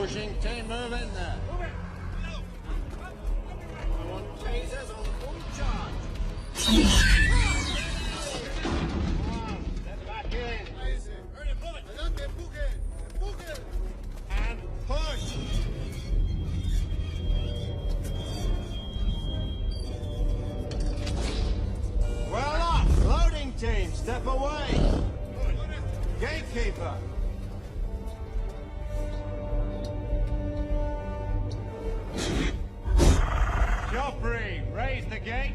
pushing. Team, move in there. I want tasers on full charge. Step back in. And push. Well up. Loading team, step away. Gatekeeper. Joffrey, raise the gate.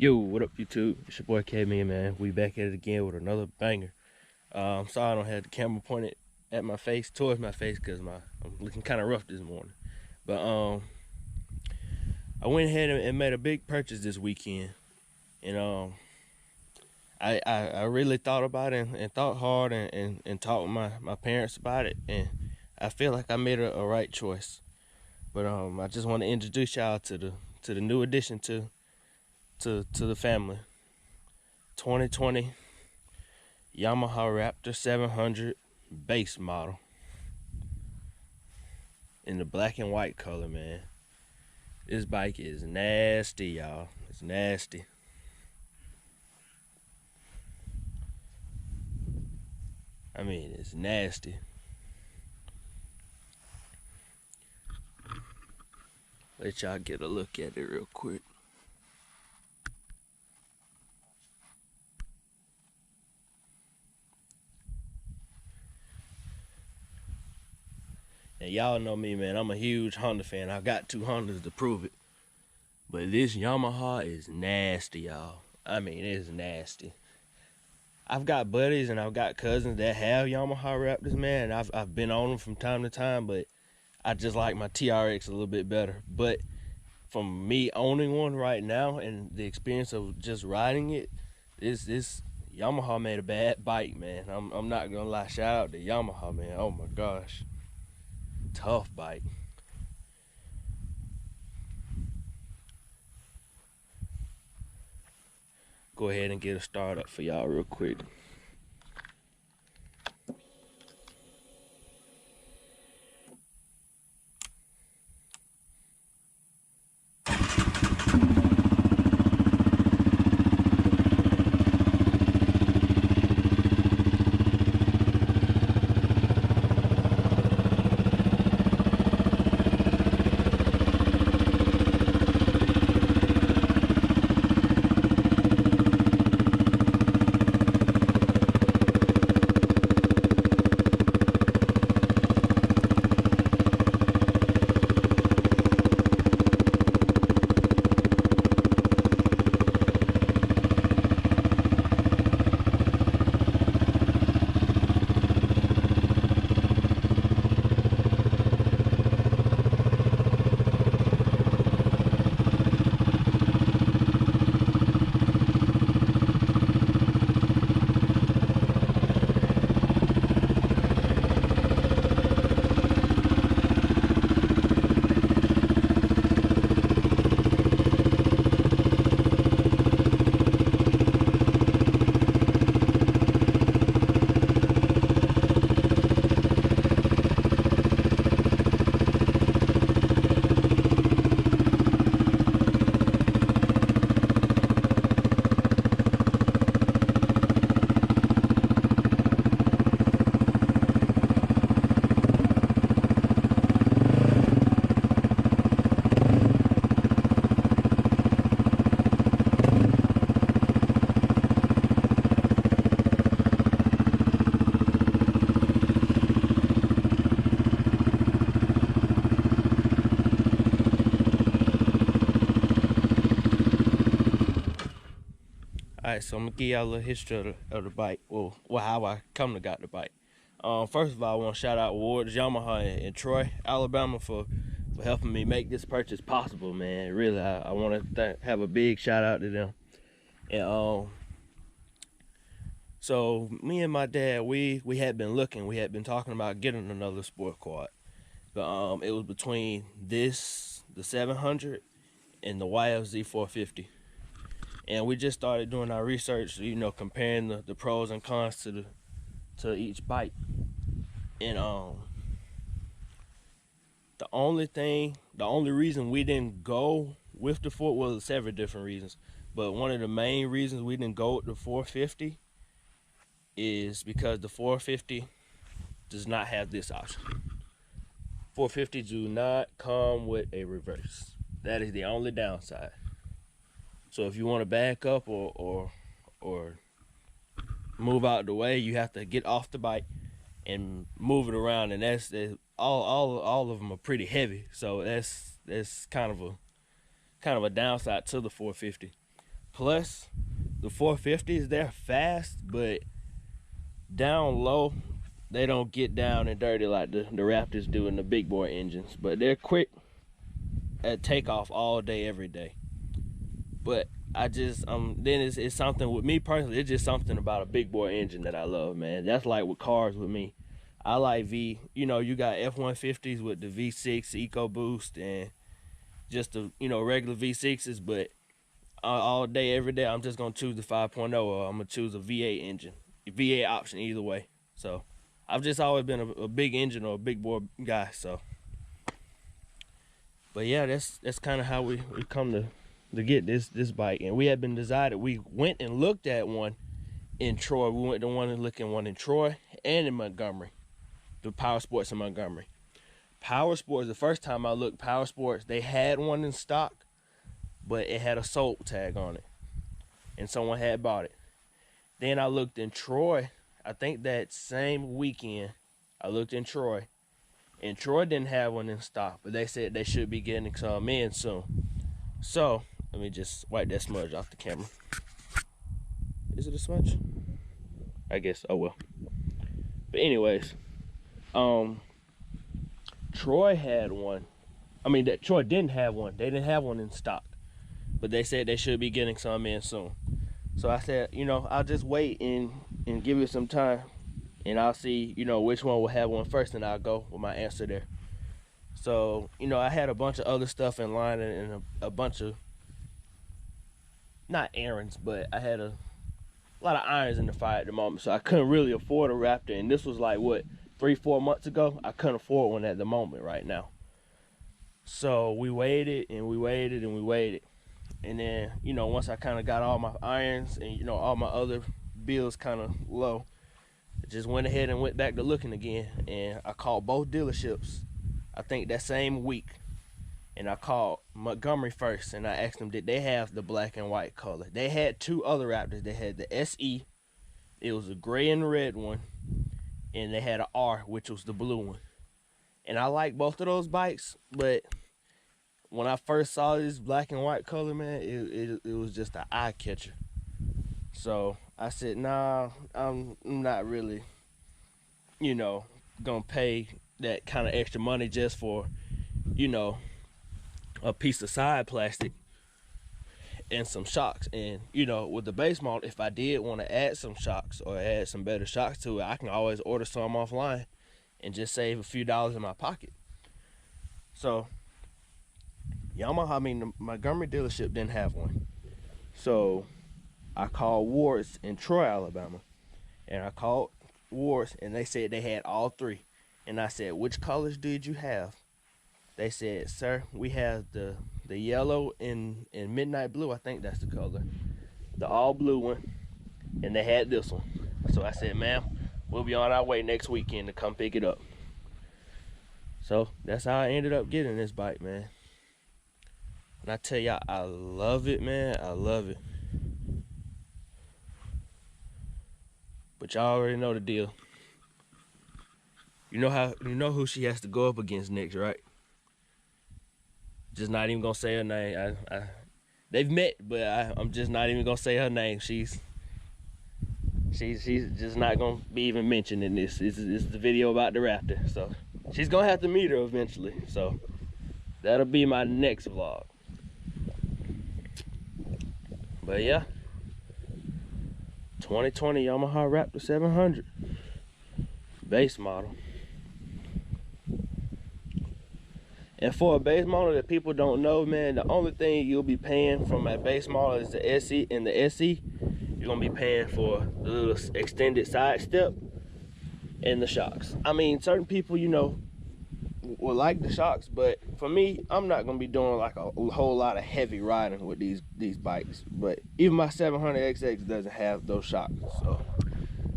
Yo, what up YouTube? It's your boy K-Man, man. We back at it again with another banger. I'm sorry I don't have the camera pointed at my face, towards my face, because I'm looking kind of rough this morning. But I went ahead and made a big purchase this weekend. And I really thought about it and thought hard and talked with my parents about it. And I feel like I made a right choice. But I just want to introduce y'all to the new addition to the family. 2020 Yamaha Raptor 700 base model in the black and white color, man. This bike is nasty, y'all. It's nasty. I mean, it's nasty. Let y'all get a look at it real quick. And y'all know me, man. I'm a huge Honda fan. I got two Hondas to prove it. But this Yamaha is nasty, y'all. I mean, it's nasty. I've got buddies and I've got cousins that have Yamaha Raptors, man. And I've been on them from time to time, but I just like my TRX a little bit better. But from me owning one right now and the experience of just riding it, this Yamaha made a bad bike, man. I'm not gonna lie. Shout out to Yamaha, man. Oh my gosh. Tough bike. Go ahead and get a start up for y'all real quick. Alright, so I'm gonna give y'all a little history of the bike. Well, how I come to got the bike. First of all, I want to shout out Ward's Yamaha in Troy, Alabama for helping me make this purchase possible, man. Really, I want to have a big shout out to them. And so me and my dad, we had been looking, we had been talking about getting another sport quad. But it was between this, the 700, and the YFZ 450. And we just started doing our research, you know, comparing the pros and cons to each bike. And the only reason we didn't go with the Ford, well, several different reasons, but one of the main reasons we didn't go with the 450 is because the 450 does not have this option. 450 do not come with a reverse. That is the only downside. So if you want to back up or move out the way, you have to get off the bike and move it around, and that's all of them are pretty heavy. So that's kind of a downside to the 450. Plus, the 450s, they're fast, but down low, they don't get down and dirty like the Raptors do in the big boy engines. But they're quick at takeoff all day, every day. But I just, then it's something with me personally, it's just something about a big boy engine that I love, man. That's like with cars with me. I like you know, you got F-150s with the V6 EcoBoost and just the, you know, regular V6s, but all day, every day, I'm just going to choose the 5.0 or I'm going to choose a V8 engine. V8 option either way. So I've just always been a big engine or a big boy guy, so. But yeah, that's kind of how we come to get this bike. And we had been decided, we went and looked at one in Troy. We went to one in Troy and in Montgomery. The Power Sports in Montgomery. Power Sports, the first time I looked, Power Sports, they had one in stock, but it had a sold tag on it. And someone had bought it. Then I looked in Troy, I think that same weekend, I looked in Troy, and Troy didn't have one in stock, but they said they should be getting some in soon. So, let me just wipe that smudge off the camera. Is it a smudge? I guess, oh well. But anyways, Troy had one. I mean, Troy didn't have one. They didn't have one in stock, but they said they should be getting some in soon. So I said, you know, I'll just wait and give it some time, and I'll see, you know, which one will have one first, and I'll go with my answer there. So, you know, I had a bunch of other stuff in line and a bunch of, not errands, but I had a lot of irons in the fire at the moment, so I couldn't really afford a Raptor. And this was like, what, 3-4 months ago? I couldn't afford one at the moment right now. So we waited and we waited and we waited. And then, you know, once I kind of got all my irons and, you know, all my other bills kind of low, I just went ahead and went back to looking again. And I called both dealerships, I think that same week. And I called Montgomery first, and I asked them, did they have the black and white color? They had two other Raptors. They had the SE, it was a gray and red one, and they had an R, which was the blue one. And I like both of those bikes, but when I first saw this black and white color, man, it was just an eye catcher. So I said, nah, I'm not really, you know, gonna pay that kind of extra money just for, you know, a piece of side plastic and some shocks. And, you know, with the base model, if I did want to add some shocks or add some better shocks to it, I can always order some offline and just save a few dollars in my pocket. So Yamaha, I mean, the Montgomery dealership didn't have one. So I called Ward's in Troy, Alabama. And I called Ward's, and they said they had all three. And I said, which colors did you have? They said, sir, we have the yellow and midnight blue. I think that's the color. The all blue one. And they had this one. So I said, ma'am, we'll be on our way next weekend to come pick it up. So that's how I ended up getting this bike, man. And I tell y'all, I love it, man. I love it. But y'all already know the deal. You know who she has to go up against next, right? Just not even gonna say her name. They've met, but I'm just not even gonna say her name. She's just not gonna be even mentioned in this. This is the video about the Raptor, so she's gonna have to meet her eventually. So that'll be my next vlog. But yeah, 2020 Yamaha Raptor 700 base model. And for a base model that people don't know, man, the only thing you'll be paying from a base model is the SE. And the SE, you're gonna be paying for the little extended side step and the shocks. I mean, certain people, you know, will like the shocks, but for me, I'm not gonna be doing like a whole lot of heavy riding with these bikes. But even my 700XX doesn't have those shocks, so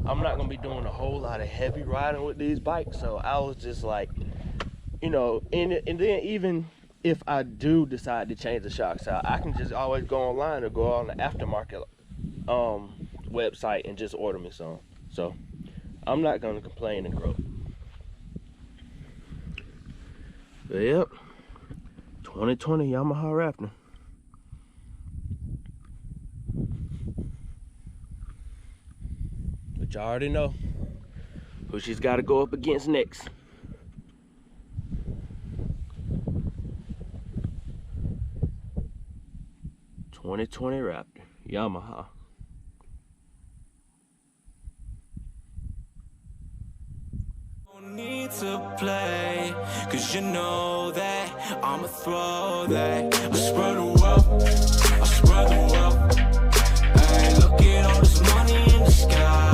I'm not gonna be doing a whole lot of heavy riding with these bikes. So I was just like, you know, and then even if I do decide to change the shocks out, I can just always go online or go on the aftermarket website and just order me some. So I'm not gonna complain and grow. But yep, 2020 Yamaha Raptor. but y'all already know who she's got to go up against next. '20 Raptor, Yamaha. Need to play, cause you know that I'ma throw that. I spread the wealth, I spread the wealth. Hey, look at all this money in the sky.